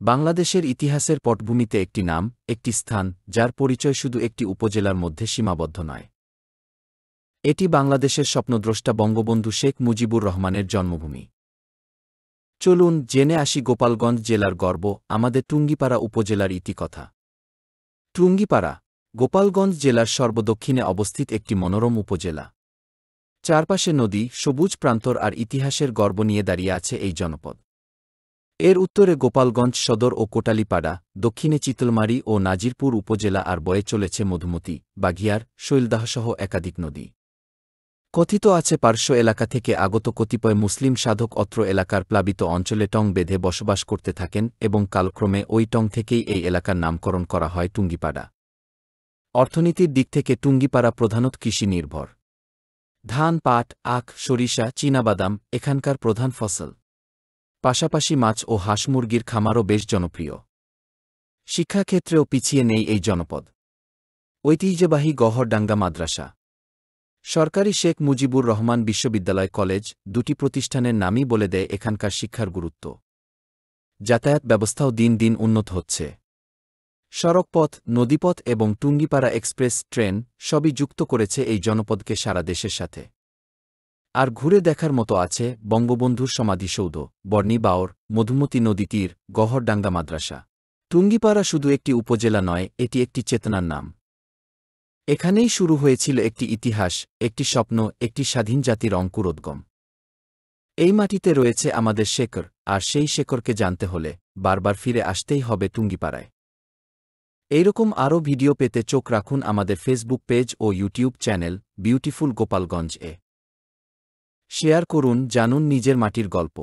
বাংলাদেশের ইতিহাসের পটভূমিতে একটি নাম, একটি স্থান, যার পরিচয় শুধু একটি উপজেলার মধ্যে সীমাবদ্ধ নয়। এটি বাংলাদেশের স্বপ্নদ্রষ্টা বঙ্গবন্ধু শেখ মুজিবুর রহমানের জন্মভূমি। চলুন জেনে আসি গোপালগঞ্জ জেলার গর্ব, আমাদের টুঙ্গিপাড়া উপজেলার ইতিকথা। টুঙ্গিপাড়া গোপালগঞ্জ জেলার সর্বদক্ষিণে অবস্থিত একটি মনোরম উপজেলা। চারপাশে নদী, সবুজ প্রান্তর আর ইতিহাসের গর্ব নিয়ে দাঁড়িয়ে আছে এই জনপদ। এর উত্তরে গোপালগঞ্জ সদর ও কোটালীপাড়া, দক্ষিণে চিতলমারী ও নাজিরপুর উপজেলা আর বয়ে চলেছে মধুমতি, বাঘিয়ার, শৈলদাহসহ একাধিক নদী। কথিত আছে পার্শ্ব এলাকা থেকে আগত কতিপয় মুসলিম সাধক অত্র এলাকার প্লাবিত অঞ্চলে টং বেঁধে বসবাস করতে থাকেন এবং কালক্রমে ওই টং থেকেই এই এলাকার নামকরণ করা হয় টুঙ্গিপাড়া। অর্থনীতির দিক থেকে টুঙ্গিপাড়া প্রধানত কৃষি নির্ভর। ধান, পাট, আখ, সরিষা, চীনাবাদাম এখানকার প্রধান ফসল। পাশাপাশি মাছ ও হাঁস মুরগির খামারও বেশ জনপ্রিয়। শিক্ষাক্ষেত্রেও পিছিয়ে নেই এই জনপদ। ঐতিহ্যবাহী গহরডাঙ্গা মাদ্রাসা, সরকারি শেখ মুজিবুর রহমান বিশ্ববিদ্যালয় কলেজ, দুটি প্রতিষ্ঠানের নামই বলে দেয় এখানকার শিক্ষার গুরুত্ব। যাতায়াত ব্যবস্থাও দিন দিন উন্নত হচ্ছে। সড়কপথ, নদীপথ এবং টুঙ্গিপাড়া এক্সপ্রেস ট্রেন সবই যুক্ত করেছে এই জনপদকে সারা দেশের সাথে। আর ঘুরে দেখার মতো আছে বঙ্গবন্ধুর সমাধিসৌধ, বর্ণী বাওর, মধুমতি নদীতীর, গহরডাঙ্গা মাদ্রাসা। টুঙ্গিপাড়া শুধু একটি উপজেলা নয়, এটি একটি চেতনার নাম। এখানেই শুরু হয়েছিল একটি ইতিহাস, একটি স্বপ্ন, একটি স্বাধীন জাতির অঙ্কুরোদ্গম। এই মাটিতে রয়েছে আমাদের শেকড়, আর সেই শেকড়কে জানতে হলে বারবার ফিরে আসতেই হবে টুঙ্গিপাড়ায়। এইরকম আরও ভিডিও পেতে চোখ রাখুন আমাদের ফেসবুক পেজ ও ইউটিউব চ্যানেল বিউটিফুল গোপালগঞ্জ এ। শেয়ার করুন, জানুন নিজের মাটির গল্প।